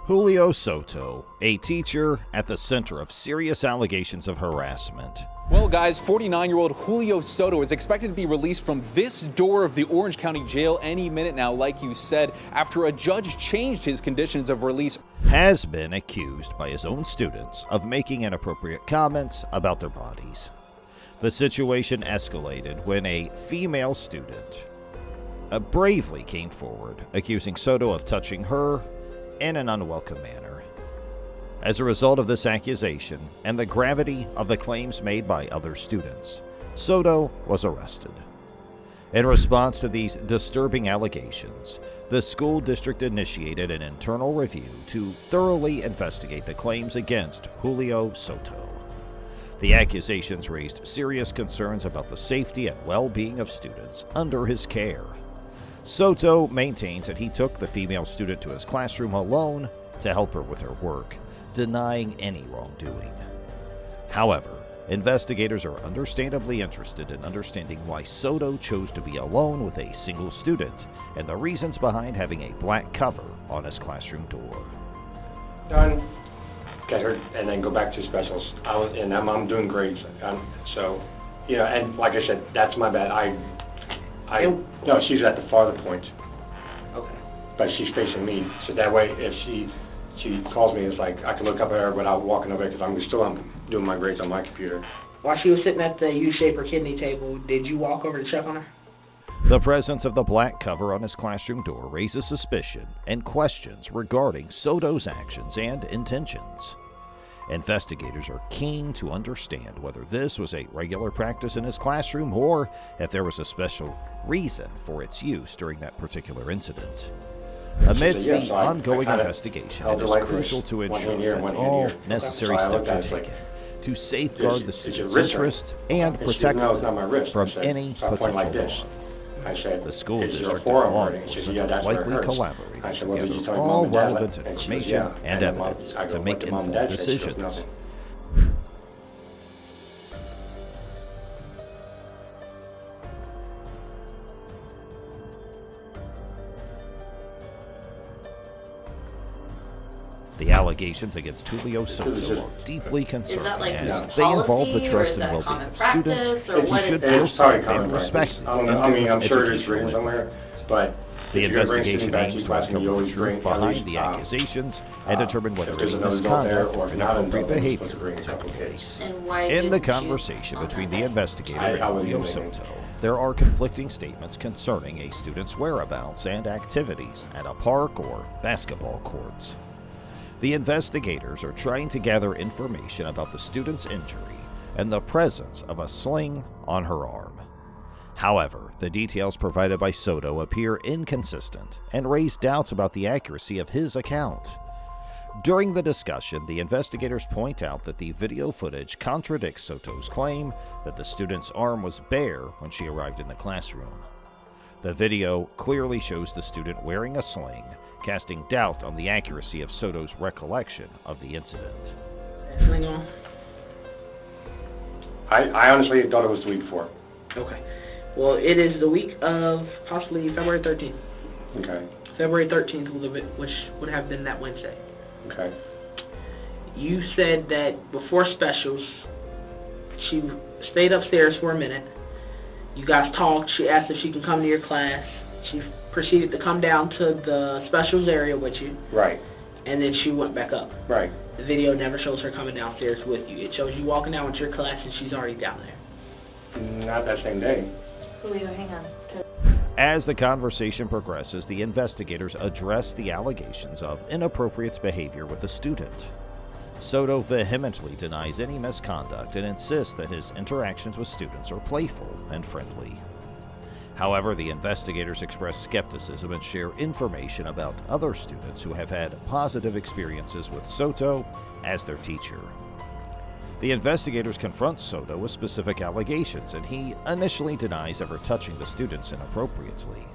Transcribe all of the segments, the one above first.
Julio Soto, a teacher at the center of serious allegations of harassment. Well, guys, 49-year-old Julio Soto is expected to be released from this door of the Orange County Jail any minute now, like you said, after a judge changed his conditions of release. Has been accused by his own students of making inappropriate comments about their bodies. The situation escalated when a female student bravely came forward, accusing Soto of touching her in an unwelcome manner. As a result of this accusation and the gravity of the claims made by other students, Soto was arrested. In response to these disturbing allegations, the school district initiated an internal review to thoroughly investigate the claims against Julio Soto. The accusations raised serious concerns about the safety and well-being of students under his care. Soto maintains that he took the female student to his classroom alone to help her with her work, denying any wrongdoing. However, investigators are understandably interested in understanding why Soto chose to be alone with a single student and the reasons behind having a black cover on his classroom door. Done. Get her, and then go back to specials. I'm doing great. So, you know, and like I said, that's my bad. No, she's at the farther point. Okay. But she's facing me, so that way, if she calls me, it's like I can look up at her without walking over because I'm doing my grades on my computer. While she was sitting at the U-shape or kidney table, did you walk over to check on her? The presence of the black cover on his classroom door raises suspicion and questions regarding Soto's actions and intentions. Investigators are keen to understand whether this was a regular practice in his classroom or if there was a special reason for its use during that particular incident. Amidst the ongoing investigation, it is crucial to ensure that all necessary steps are taken to safeguard the students' interests and protect them from any potential harm. The school district and law enforcement are likely collaborating to gather all relevant information and evidence to make informed decisions. The allegations against Julio Soto are deeply concerning as they involve the trust and well-being of students who should feel safe and respected in their educational environment. The investigation aims to uncover the truth behind the accusations and determine whether any misconduct or inappropriate behavior took place. In the conversation between the investigator and Julio Soto, there are conflicting statements concerning a student's whereabouts and activities at a park or basketball courts. The investigators are trying to gather information about the student's injury and the presence of a sling on her arm. However, the details provided by Soto appear inconsistent and raise doubts about the accuracy of his account. During the discussion, the investigators point out that the video footage contradicts Soto's claim that the student's arm was bare when she arrived in the classroom. The video clearly shows the student wearing a sling, casting doubt on the accuracy of Soto's recollection of the incident. Sling on? I honestly thought it was the week before. Okay. Well, it is the week of possibly February 13th. Okay. February 13th, which would have been that Wednesday. Okay. You said that before specials, she stayed upstairs for a minute. You guys talked. She asked if she can come to your class. She proceeded to come down to the specials area with you. Right. And then she went back up. Right. The video never shows her coming downstairs with you. It shows you walking down with your class and she's already down there. Not that same day. Julio, hang on. As the conversation progresses, the investigators address the allegations of inappropriate behavior with the student. Soto vehemently denies any misconduct and insists that his interactions with students are playful and friendly. However, the investigators express skepticism and share information about other students who have had positive experiences with Soto as their teacher. The investigators confront Soto with specific allegations, and he initially denies ever touching the students inappropriately.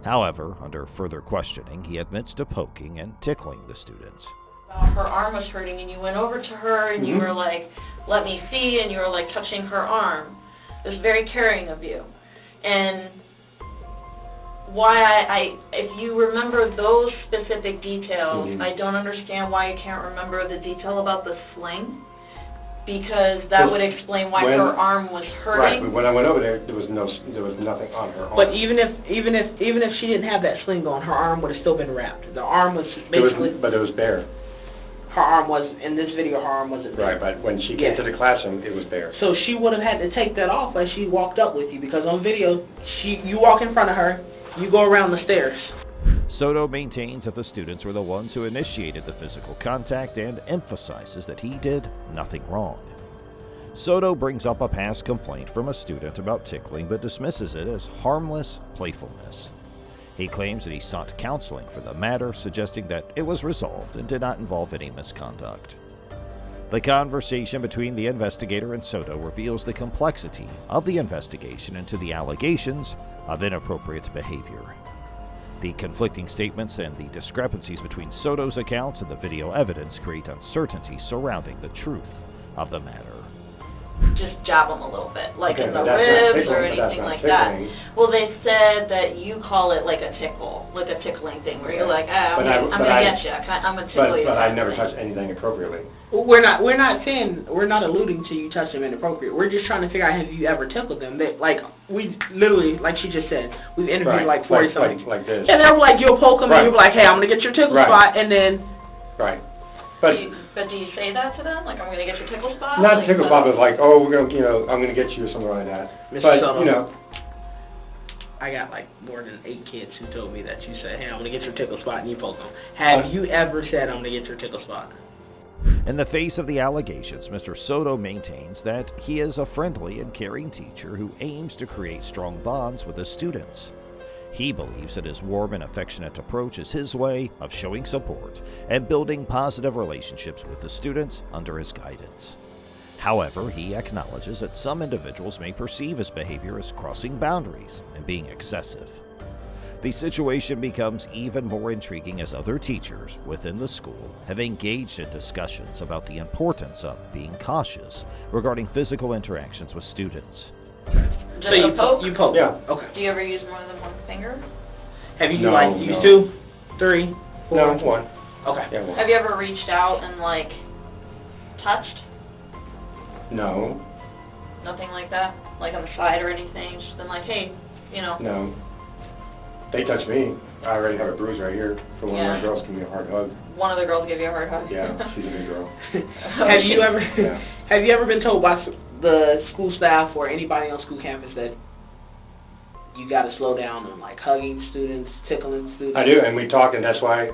However, under further questioning, he admits to poking and tickling the students. Her arm was hurting, and you went over to her, and you were like, "Let me see," and you were like touching her arm. It was very caring of you. And if you remember those specific details, I don't understand why you can't remember the detail about the sling, because that would explain why her arm was hurting. Right, but when I went over there was nothing on her arm. But even if she didn't have that sling on, her arm would have still been wrapped. The arm was basically. But it was bare. Her arm was, in this video, her arm wasn't bare. Right, but when she came to the classroom, it was bare. So she would have had to take that off as she walked up with you, because on video, you walk in front of her, you go around the stairs. Soto maintains that the students were the ones who initiated the physical contact and emphasizes that he did nothing wrong. Soto brings up a past complaint from a student about tickling but dismisses it as harmless playfulness. He claims that he sought counseling for the matter, suggesting that it was resolved and did not involve any misconduct. The conversation between the investigator and Soto reveals the complexity of the investigation into the allegations of inappropriate behavior. The conflicting statements and the discrepancies between Soto's accounts and the video evidence create uncertainty surrounding the truth of the matter. Just jab them a little bit, like Okay, in the but that's not ribs or tickling, but that's anything not like that. tickling. Well, they said that you call it like a tickle, like a tickling thing, where you're like, I'm gonna get you, I'm gonna tickle you. But I never touched anything appropriately. We're not alluding to you touching them inappropriate. We're just trying to figure out, have you ever tickled them? We literally, like she just said, we've interviewed like 40 something. Like this. And they're like, you'll poke them and you'll be like, hey, I'm gonna get your tickle spot, and then. Right. But do you say that to them? Like, I'm gonna get your tickle spot? Not tickle spot, but like, oh, we're gonna, I'm gonna get you or something like that. Mr. But Soto, I got like more than 8 kids who told me that you said, hey, I'm gonna get your tickle spot, and you poke them. Have you ever said, I'm gonna get your tickle spot? In the face of the allegations, Mr. Soto maintains that he is a friendly and caring teacher who aims to create strong bonds with his students. He believes that his warm and affectionate approach is his way of showing support and building positive relationships with the students under his guidance. However, he acknowledges that some individuals may perceive his behavior as crossing boundaries and being excessive. The situation becomes even more intriguing as other teachers within the school have engaged in discussions about the importance of being cautious regarding physical interactions with students. Just a poke? You poke. Yeah. Okay. Do you ever use more than one finger? Have you No, used no. 2, 3, 4? no, one. Okay. Yeah, one. Have you ever reached out and like touched? No, Nothing like that? Like on the side or anything? Just been like, hey, no. They touched me. I already have a bruise right here for one of my girls giving me a hard hug. one of the girls give you a hard hug? Yeah, she's a big girl. Have you ever Yeah. have you ever been told by the school staff or anybody on school campus that you got to slow down on like hugging students, tickling students? I do, and we talk, and that's why,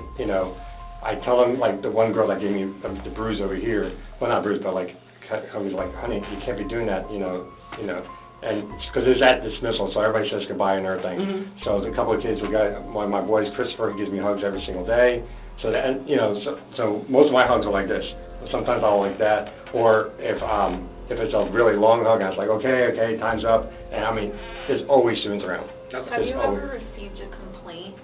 I tell them, like the one girl that gave me the bruise over here, well, not bruise, but like, I was like, honey, you can't be doing that, and because it's at dismissal, so everybody says goodbye and everything. Mm-hmm. So a couple of kids, one of my boys, Christopher, he gives me hugs every single day. So that, and, so most of my hugs are like this. Sometimes I'll like that, or if it's a really long hug, I was like, okay, time's up. And I mean, there's always students around. Have you ever received a complaint?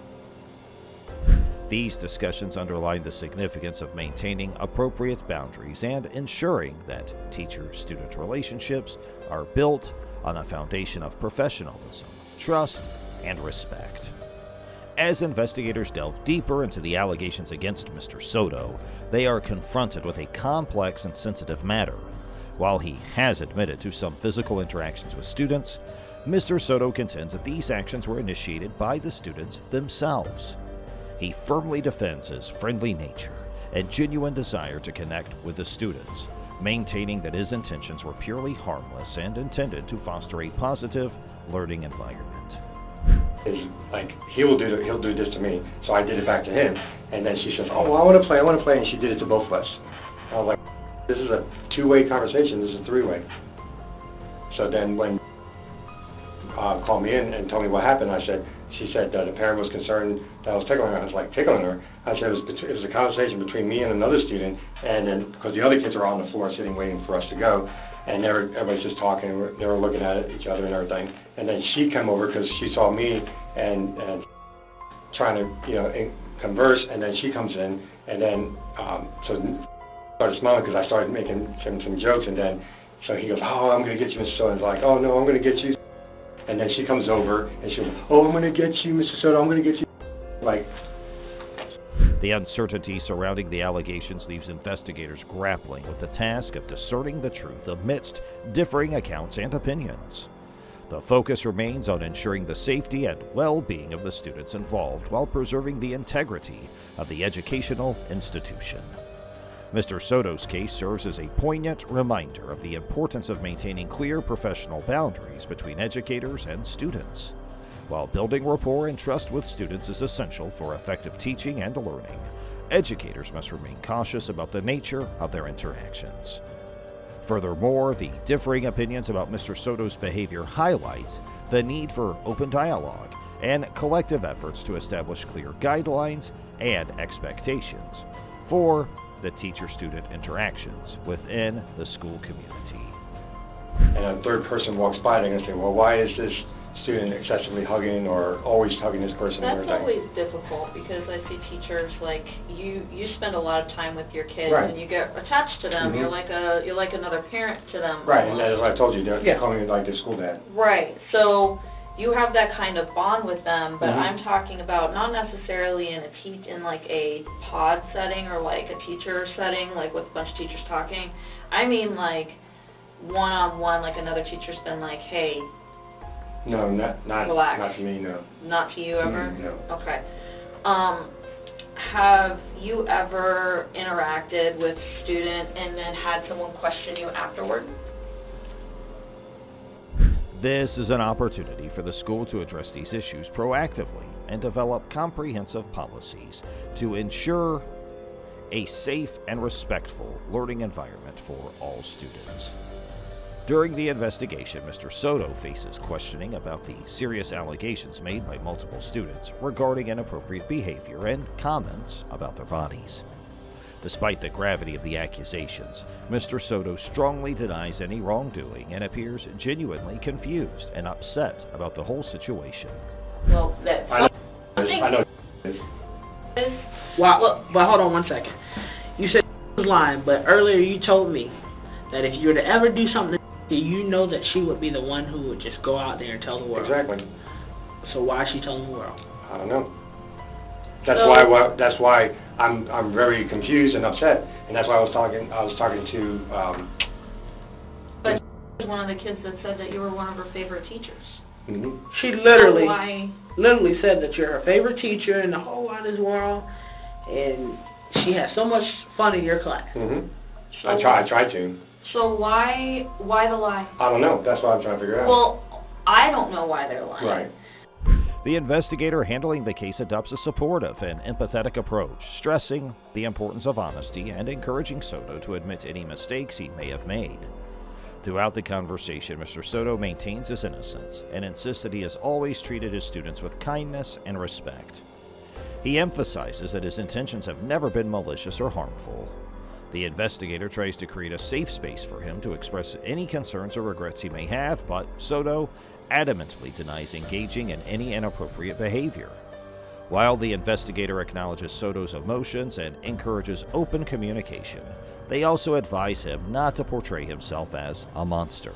These discussions underline the significance of maintaining appropriate boundaries and ensuring that teacher-student relationships are built on a foundation of professionalism, trust, and respect. As investigators delve deeper into the allegations against Mr. Soto, they are confronted with a complex and sensitive matter. While he has admitted to some physical interactions with students, Mr. Soto contends that these actions were initiated by the students themselves. He firmly defends his friendly nature and genuine desire to connect with the students, maintaining that his intentions were purely harmless and intended to foster a positive learning environment. Like, he'll do this to me, so I did it back to him. And then she says, oh, well, I want to play, and she did it to both of us. I was like, this is a two-way conversation, this is a three-way. So then when called me in and told me what happened, she said the parent was concerned that I was tickling her. I was like, tickling her? I said it was a conversation between me and another student, and then, because the other kids were on the floor sitting waiting for us to go, and everybody's just talking, they were looking at each other and everything. And then she came over because she saw me and trying to, converse, and then she comes in, and then, so started smiling because I started making some jokes, and then, so he goes, oh, I'm going to get you, Mr. So, and I was like, oh, no, I'm going to get you. And then she comes over and she'll, oh, I'm going to get you, Mr. Soto, I'm going to get you. Like, The uncertainty surrounding the allegations leaves investigators grappling with the task of discerning the truth amidst differing accounts and opinions. The focus remains on ensuring the safety and well-being of the students involved while preserving the integrity of the educational institution. Mr. Soto's case serves as a poignant reminder of the importance of maintaining clear professional boundaries between educators and students. While building rapport and trust with students is essential for effective teaching and learning, educators must remain cautious about the nature of their interactions. Furthermore, the differing opinions about Mr. Soto's behavior highlight the need for open dialogue and collective efforts to establish clear guidelines and expectations for the teacher-student interactions within the school community. and a third person walks by, they're going to say, well, why is this student excessively hugging or always hugging this person? That's always difficult because I see teachers like you spend a lot of time with your kids Right. and you get attached to them. Mhm. You're like another parent to them. Right, and almost. that's what I told you, they're calling me like their school dad. Right. So you have that kind of bond with them, but Mhm. I'm talking about not necessarily in like a pod setting or like a teacher setting, like with a bunch of teachers talking. I mean like one-on-one, like another teacher's been like, hey, No, not Relax. not to me, no. not to you ever? No. Okay. Have you ever interacted with a student and then had someone question you afterward? This is an opportunity for the school to address these issues proactively and develop comprehensive policies to ensure a safe and respectful learning environment for all students. During the investigation, Mr. Soto faces questioning about the serious allegations made by multiple students regarding inappropriate behavior and comments about their bodies. Despite the gravity of the accusations, Mr. Soto strongly denies any wrongdoing and appears genuinely confused and upset about the whole situation. Well, that's I know. Well, but hold on one second. You said she was lying, but earlier you told me that if you were to ever do something, you know that she would be the one who would just go out there and tell the world. Exactly. So why is she telling the world? I don't know. That's why I'm very confused and upset, and that's why I was talking to. But she was one of the kids that said that you were one of her favorite teachers. Mhm. She literally, So why? literally said that you're her favorite teacher in the whole wide world, and she has so much fun in your class. Mhm. I tried to. So why the lie? I don't know. That's what I'm trying to figure out. Well, I don't know why they're lying. Right. The investigator handling the case adopts a supportive and empathetic approach, stressing the importance of honesty and encouraging Soto to admit any mistakes he may have made. Throughout the conversation, Mr. Soto maintains his innocence and insists that he has always treated his students with kindness and respect. He emphasizes that his intentions have never been malicious or harmful. The investigator tries to create a safe space for him to express any concerns or regrets he may have, but Soto adamantly denies engaging in any inappropriate behavior. While the investigator acknowledges Soto's emotions and encourages open communication, they also advise him not to portray himself as a monster.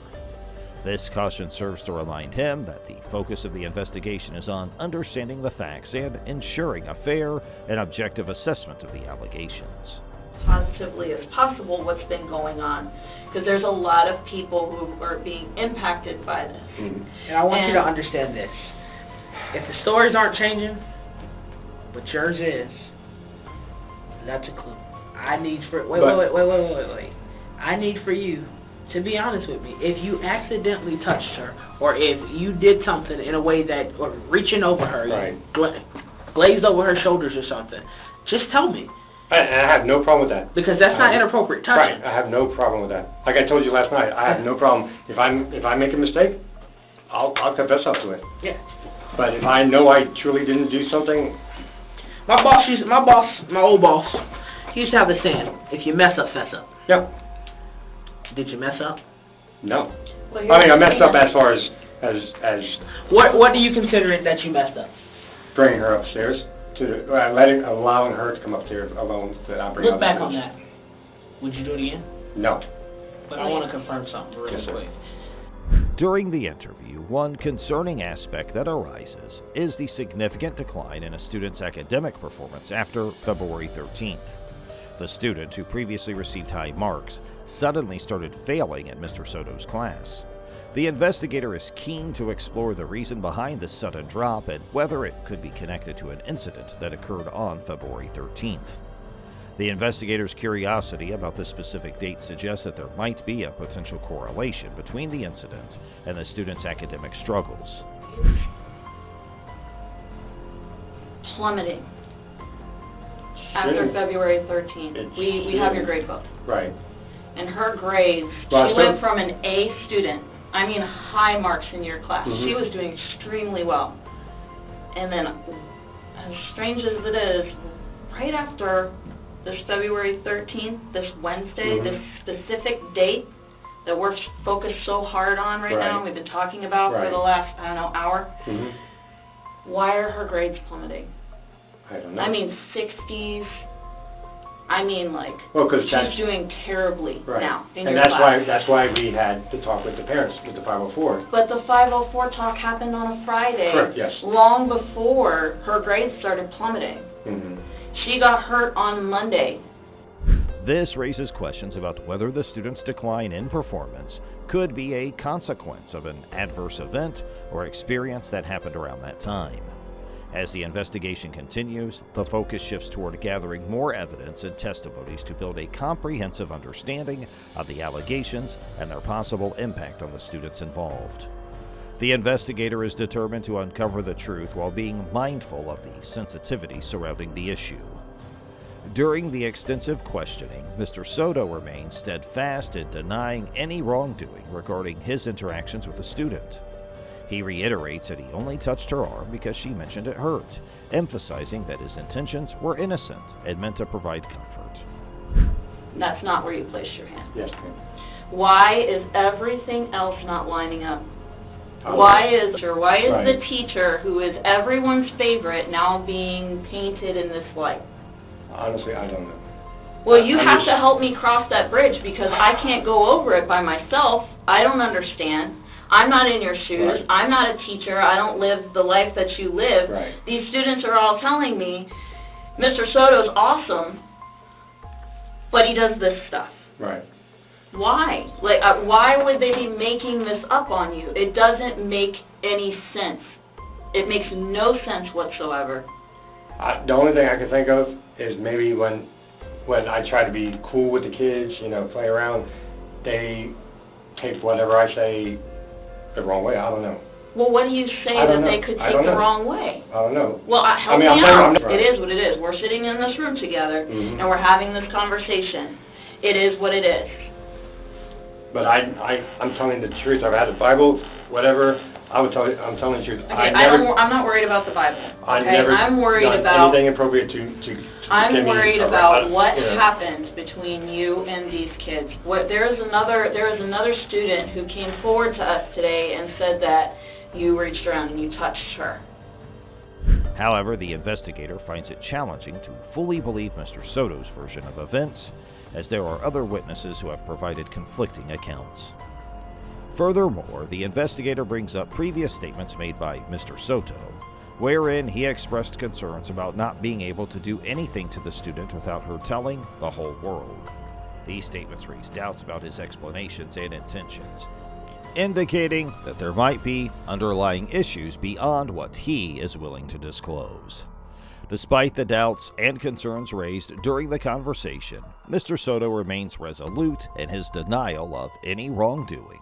This caution serves to remind him that the focus of the investigation is on understanding the facts and ensuring a fair and objective assessment of the allegations. Positively as possible what's been going on, because there's a lot of people who are being impacted by this. Mhm. And I want you to And- understand this. If the stories aren't changing, but yours is, that's a clue. I need for wait. I need for you to be honest with me. If you accidentally touched her, or if you did something in a way that, or reaching over her, Right. you glazed over her shoulders or something, just tell me, And I have no problem with that. because that's not inappropriate touching. Right. I have no problem with that. Like I told you last night, I have no problem. If I make a mistake, I'll confess up to it. Yeah. But if I know I truly didn't do something, My old boss, he used to have the saying, if you mess up, fess up. yep. Did you mess up? No. Well, I mean, I messed up you're- as far as What do you consider it that you messed up? bringing her upstairs to allowing her to come upstairs alone. That I bring her Look back on upstairs. that. Would you do it again? No. But I want to confirm something real Yes, sir. quick. During the interview, one concerning aspect that arises is the significant decline in a student's academic performance after February 13th. The student, who previously received high marks, suddenly started failing in Mr. Soto's class. The investigator is keen to explore the reason behind this sudden drop and whether it could be connected to an incident that occurred on February 13th. The investigator's curiosity about the specific date suggests that there might be a potential correlation between the incident and the student's academic struggles. Plummeting after February 13th. We have your grade book. Right. And her grades, Well, she went from an A student, I mean high marks in your class. Mhm. She was doing extremely well. And then, as strange as it is, right after this February 13th, this Wednesday, Mhm. this specific date that we're focused so hard on right now, Right. and we've been talking about for Right. the last, I don't know, hour, Mm-hmm. why are her grades plummeting? I don't know. I mean 60s, I mean like, well, because she's that's doing terribly right. now in And your that's class. that's why we had to talk with the parents with the 504. But the 504 talk happened on a Friday, Correct, yes. long before her grades started plummeting. Mm-hmm. She got hurt on Monday. This raises questions about whether the student's decline in performance could be a consequence of an adverse event or experience that happened around that time. As the investigation continues, the focus shifts toward gathering more evidence and testimonies to build a comprehensive understanding of the allegations and their possible impact on the students involved. The investigator is determined to uncover the truth while being mindful of the sensitivity surrounding the issue. During the extensive questioning, Mr. Soto remains steadfast in denying any wrongdoing regarding his interactions with the student. He reiterates that he only touched her arm because she mentioned it hurt, emphasizing that his intentions were innocent and meant to provide comfort. That's not where you place your hand. Yes, ma'am. Why is everything else not lining up? Oh. Why is Right. the teacher, who is everyone's favorite, now being painted in this light? Honestly, I don't know. Well, you I'm have just- to help me cross that bridge because I can't go over it by myself. I don't understand. I'm not in your shoes. Right. I'm not a teacher. I don't live the life that you live. Right. These students are all telling me, Mr. Soto's awesome, but he does this stuff. Right. Why? Like, why would they be making this up on you? It doesn't make any sense. It makes no sense whatsoever. The only thing I can think of is maybe when I try to be cool with the kids, play around, they take whatever I say the wrong way. I don't know. Well, what do you say I that don't know. they could I take don't the know. wrong way? I don't know. Well, help me I'm out. not- It is what it is. We're sitting in this room together, Mhm. and we're having this conversation. It is what it is. But I'm telling the truth. I've had the Bible, whatever. I'm telling the truth. Okay, I I'm never, not worried about the Bible. I Okay, never I'm worried done about. anything appropriate to give I'm me worried a- about what you know. happened between you and these kids. There is another student who came forward to us today and said that you reached around and you touched her. However, the investigator finds it challenging to fully believe Mr. Soto's version of events, as there are other witnesses who have provided conflicting accounts. Furthermore, the investigator brings up previous statements made by Mr. Soto, wherein he expressed concerns about not being able to do anything to the student without her telling the whole world. These statements raise doubts about his explanations and intentions, indicating that there might be underlying issues beyond what he is willing to disclose. Despite the doubts and concerns raised during the conversation, Mr. Soto remains resolute in his denial of any wrongdoing.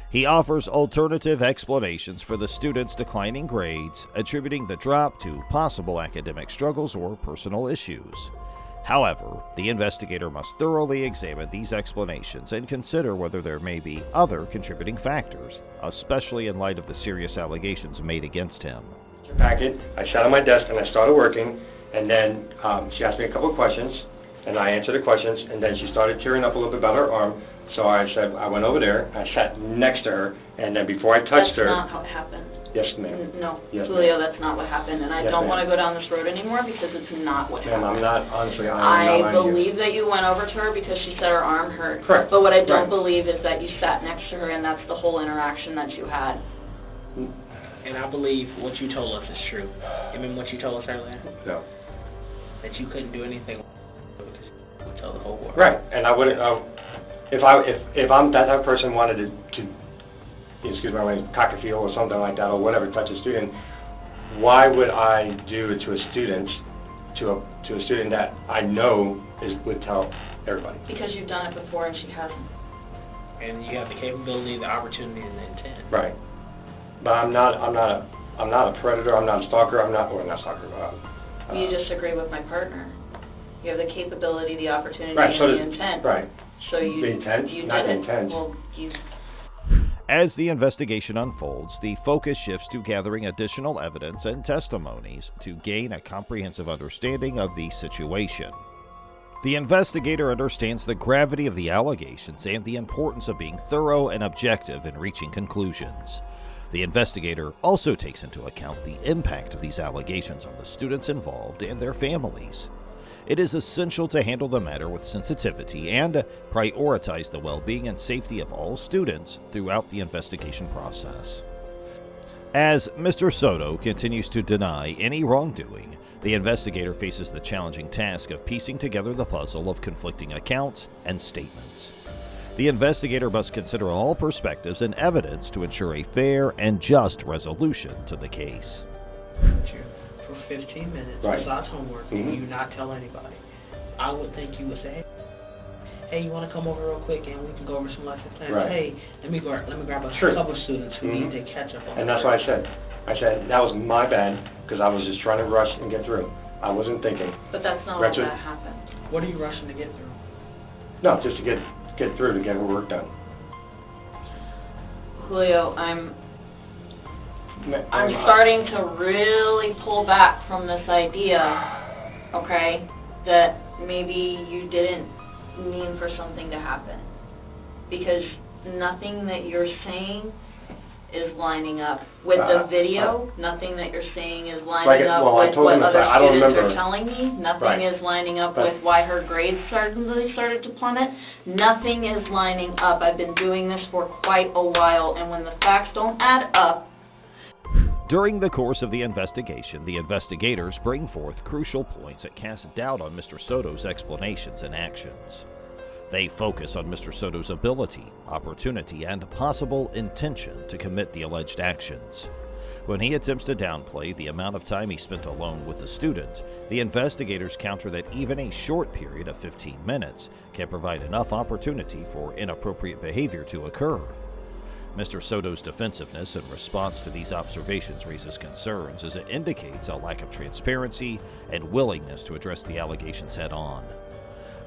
He offers alternative explanations for the student's declining grades, attributing the drop to possible academic struggles or personal issues. However, the investigator must thoroughly examine these explanations and consider whether there may be other contributing factors, especially in light of the serious allegations made against him. Packet. I sat on my desk and I started working, and then she asked me a couple of questions, and I answered the questions, and then she started tearing up a little bit about her arm. So I went over there, I sat next to her, and then before I touched her, That's not how it happened. Yes, ma'am. No, Yes, Julio, that's not what happened, and I Yes, don't ma'am. want to go down this road anymore because it's not what Ma'am, happened. I'm not, honestly, I'm not I lying to you. believe that you went over to her because she said her arm hurt. Correct. But what I don't Right. believe is that you sat next to her and that's the whole interaction that you had. And I believe what you told us is true. You remember what you told us earlier? No. That you couldn't do anything because you would tell the whole world. Right, and I wouldn't, if I'm that type of person wanted to excuse my language, cock a feel or something like that, or whatever, touch a student, why would I do it to a student, to a student that I know would tell everybody? Because you've done it before and she hasn't. And you have the capability, the opportunity, and the intent. Right. But I'm not a predator. I'm not a stalker. I'm not a stalker. You disagree with my partner. You have the capability, the opportunity, Right. So and the does, intent. right. So you, The intent, you not did the it. intent. Well, you. As the investigation unfolds, the focus shifts to gathering additional evidence and testimonies to gain a comprehensive understanding of the situation. The investigator understands the gravity of the allegations and the importance of being thorough and objective in reaching conclusions. The investigator also takes into account the impact of these allegations on the students involved and their families. It is essential to handle the matter with sensitivity and prioritize the well-being and safety of all students throughout the investigation process. As Mr. Soto continues to deny any wrongdoing, the investigator faces the challenging task of piecing together the puzzle of conflicting accounts and statements. The investigator must consider all perspectives and evidence to ensure a fair and just resolution to the case. For 15 minutes, Right. besides homework, Mhm. you not tell anybody. I would think you would say, hey, you want to come over real quick and we can go over some lesson plans? Right. Hey, let me grab a Sure. couple of students who Mhm. need to catch up on And that's what I said. I said that was my bad because I was just trying to rush and get through. I wasn't thinking. But that's not Retro- what that happened. What are you rushing to get through? No, just to get through to get her work done. Julio, I'm I'm starting to really pull back from this idea, okay, that maybe you didn't mean for something to happen. Because nothing that you're saying is lining up with the video. Nothing that you're saying is lining up well, I with told what him other that I don't students are remember. telling me. Nothing Right. is lining up But- with why her grades suddenly started to plummet. Nothing is lining up. I've been doing this for quite a while, and when the facts don't add up. During the course of the investigation, the investigators bring forth crucial points that cast doubt on Mr. Soto's explanations and actions. They focus on Mr. Soto's ability, opportunity, and possible intention to commit the alleged actions. When he attempts to downplay the amount of time he spent alone with the student, the investigators counter that even a short period of 15 minutes can provide enough opportunity for inappropriate behavior to occur. Mr. Soto's defensiveness in response to these observations raises concerns as it indicates a lack of transparency and willingness to address the allegations head-on.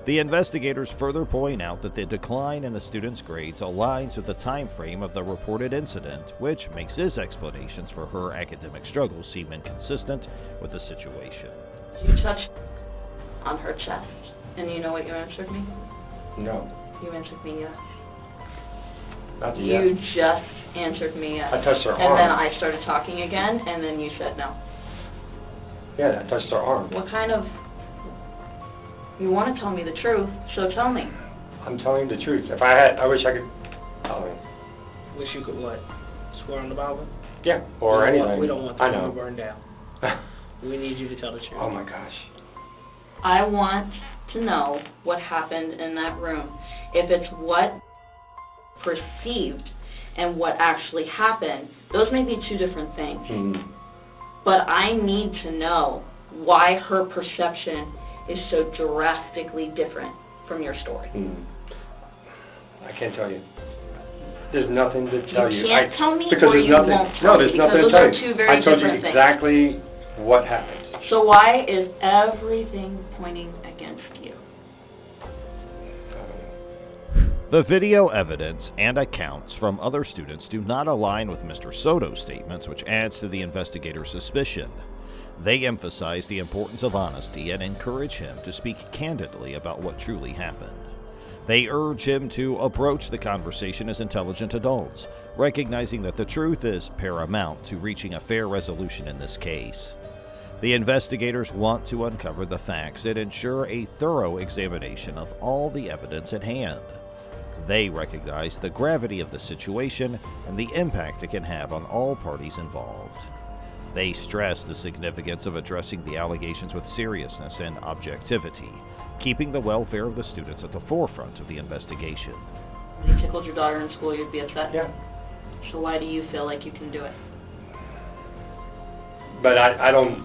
The investigators further point out that the decline in the student's grades aligns with the time frame of the reported incident, which makes his explanations for her academic struggles seem inconsistent with the situation. You touched on her chest, and you know what you answered me? No, You answered me yes. not the You just answered me yes. I touched her And arm. then I started talking again, and then you said no. Yeah, I touched her arm. What kind of... You want to tell me the truth, so tell me. I'm telling you the truth. If I had, I wish I could tell me. Wish you could what? Swear on the Bible? Yeah, or anything. We don't want I the know. to burn down. We need you to tell the truth. Oh my gosh. I want to know what happened in that room. If it's what perceived and what actually happened, those may be two different things. Hmm. But I need to know why her perception is so drastically different from your story. Hmm. I can't tell you. There's nothing to tell you. You can't tell me, because or there's you nothing. won't No, tell there's me, nothing to because tell those are you. two very I told you different things. exactly what happened. So why is everything pointing against you? The video evidence and accounts from other students do not align with Mr. Soto's statements, which adds to the investigator's suspicion. They emphasize the importance of honesty and encourage him to speak candidly about what truly happened. They urge him to approach the conversation as intelligent adults, recognizing that the truth is paramount to reaching a fair resolution in this case. The investigators want to uncover the facts and ensure a thorough examination of all the evidence at hand. They recognize the gravity of the situation and the impact it can have on all parties involved. They stress the significance of addressing the allegations with seriousness and objectivity, keeping the welfare of the students at the forefront of the investigation. If you tickled your daughter in school, you'd be upset? Yeah. So why do you feel like you can do it? But I don't.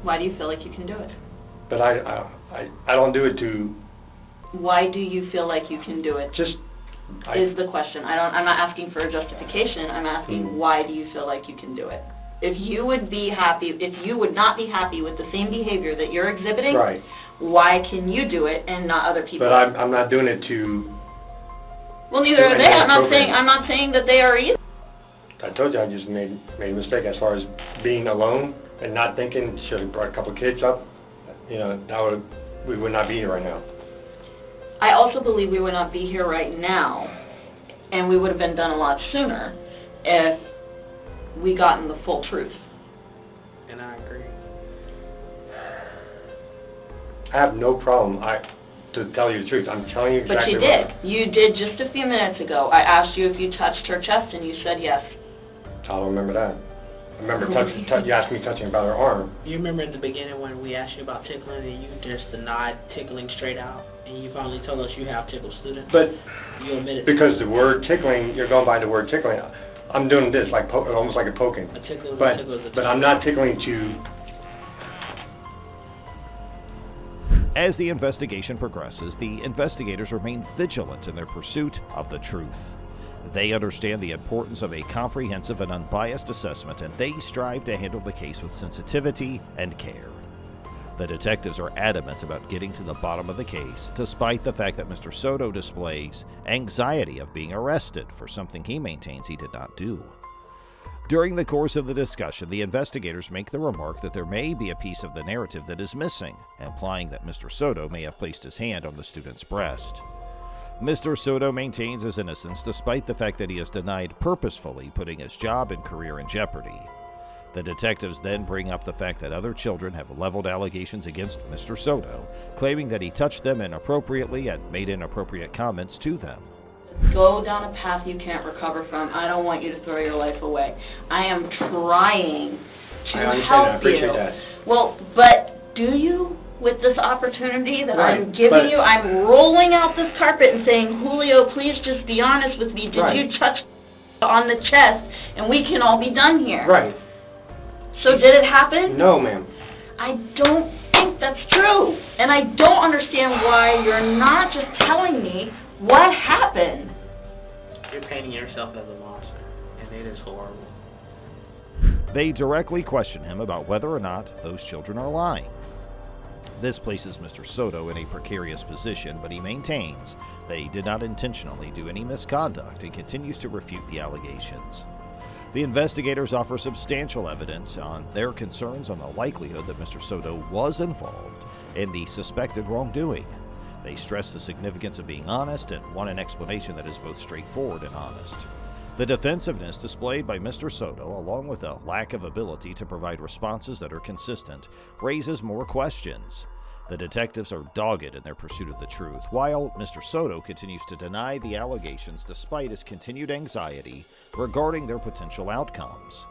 Why do you feel like you can do it? But I don't do it to Why do you feel like you can do it? just. Is the question. I'm not asking for a justification. I'm asking why do you feel like you can do it? If you would not be happy with the same behavior that you're exhibiting, Right. why can you do it and not other people? But I'm not doing it to. Well, neither are they. I'm not saying that they are either. I told you I just made a mistake as far as being alone and not thinking. Should have brought a couple kids up. You know, we would not be here right now. I also believe we would not be here right now, and we would have been done a lot sooner if we gotten the full truth. And I agree. I have no problem. To tell you the truth, I'm telling you But exactly. you did. You did just a few minutes ago. I asked you if you touched her chest, and you said yes. I don't remember that. I remember you asked me touching about her arm. You remember at the beginning when we asked you about tickling and you just denied tickling straight out, and you finally told us you have tickled students? But You admitted because the word tickling, you're going by the word tickling. I'm doing this like almost like a poking. a tickle is a But tickle is a but tickle. I'm not tickling to. As the investigation progresses, the investigators remain vigilant in their pursuit of the truth. They understand the importance of a comprehensive and unbiased assessment, and they strive to handle the case with sensitivity and care. The detectives are adamant about getting to the bottom of the case, despite the fact that Mr. Soto displays anxiety of being arrested for something he maintains he did not do. During the course of the discussion, the investigators make the remark that there may be a piece of the narrative that is missing, implying that Mr. Soto may have placed his hand on the student's breast. Mr. Soto maintains his innocence despite the fact that he is denied purposefully putting his job and career in jeopardy. The detectives then bring up the fact that other children have leveled allegations against Mr. Soto, claiming that he touched them inappropriately and made inappropriate comments to them. Go down a path you can't recover from. I don't want you to throw your life away. I am trying to I understand help that. I appreciate you. that. Well, but do you? With this opportunity that Right, I'm giving but- you, I'm rolling out this carpet and saying, Julio, please just be honest with me. Did Right. you touch on the chest? And we can all be done here. Right. So did it happen? No, ma'am. I don't think that's true. And I don't understand why you're not just telling me what happened. You're painting yourself as a monster, and it is horrible. They directly question him about whether or not those children are lying. This places Mr. Soto in a precarious position, but he maintains that he did not intentionally do any misconduct and continues to refute the allegations. The investigators offer substantial evidence on their concerns on the likelihood that Mr. Soto was involved in the suspected wrongdoing. They stress the significance of being honest and want an explanation that is both straightforward and honest. The defensiveness displayed by Mr. Soto, along with a lack of ability to provide responses that are consistent, raises more questions. The detectives are dogged in their pursuit of the truth, while Mr. Soto continues to deny the allegations despite his continued anxiety regarding their potential outcomes.